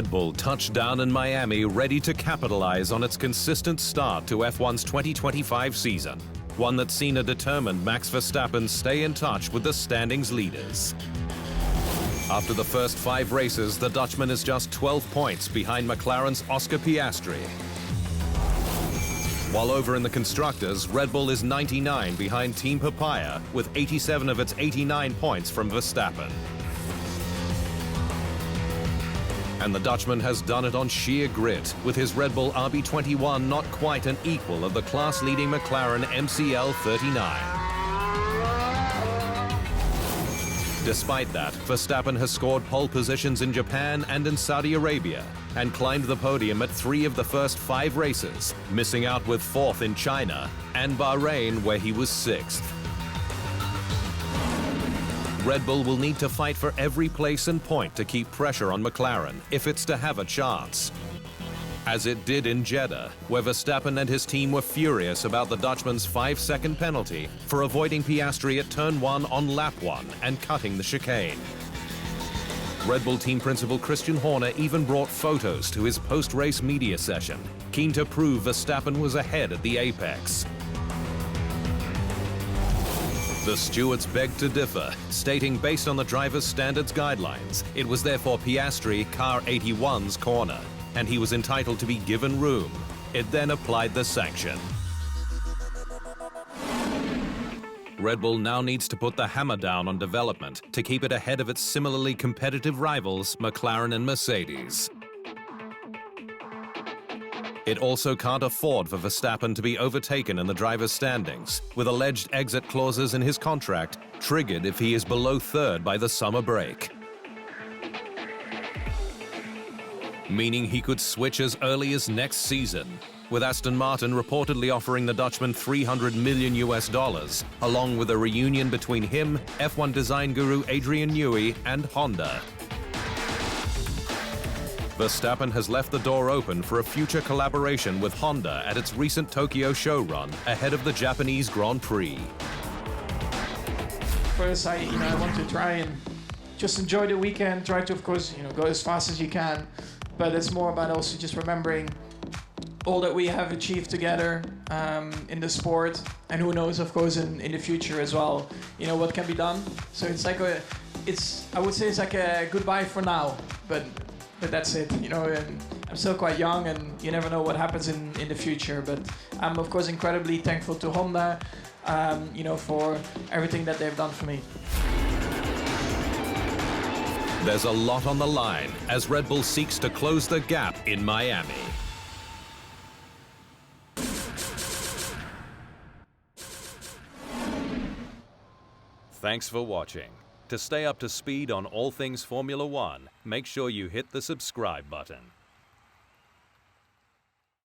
Red Bull touched down in Miami, ready to capitalize on its consistent start to F1's 2025 season, one that's seen a determined Max Verstappen stay in touch with the standings leaders. After the first 5 races, the Dutchman is just 12 points behind McLaren's Oscar Piastri. While over in the constructors, Red Bull is 99 behind Team Papaya, with 87 of its 89 points from Verstappen. And the Dutchman has done it on sheer grit, with his Red Bull RB21 not quite an equal of the class-leading McLaren MCL 39. Despite that, Verstappen has scored pole positions in Japan and in Saudi Arabia, and climbed the podium at 3 of the first 5 races, missing out with 4th in China and Bahrain, where he was 6th. Red Bull will need to fight for every place and point to keep pressure on McLaren if it's to have a chance. As it did in Jeddah, where Verstappen and his team were furious about the Dutchman's 5-second penalty for avoiding Piastri at turn 1 on lap 1 and cutting the chicane. Red Bull team principal Christian Horner even brought photos to his post-race media session, keen to prove Verstappen was ahead at the apex. The stewards begged to differ, stating based on the driver's standards guidelines, it was therefore Piastri, car 81's corner, and he was entitled to be given room. It then applied the sanction. Red Bull now needs to put the hammer down on development to keep it ahead of its similarly competitive rivals, McLaren and Mercedes. It also can't afford for Verstappen to be overtaken in the driver's standings, with alleged exit clauses in his contract triggered if he is below 3rd by the summer break. Meaning he could switch as early as next season, with Aston Martin reportedly offering the Dutchman $300 million, along with a reunion between him, F1 design guru Adrian Newey, and Honda. Verstappen has left the door open for a future collaboration with Honda at its recent Tokyo show run ahead of the Japanese Grand Prix. First, I want to try and just enjoy the weekend. Try to, of course, go as fast as you can. But it's more about also just remembering all that we have achieved together in the sport, and who knows, of course, in the future as well. What can be done. So it's like I would say it's like a goodbye for now. But that's it. And I'm still quite young, and you never know what happens in the future. But I'm of course incredibly thankful to Honda, for everything that they've done for me. There's a lot on the line as Red Bull seeks to close the gap in Miami. Thanks for watching. To stay up to speed on all things Formula One, make sure you hit the subscribe button.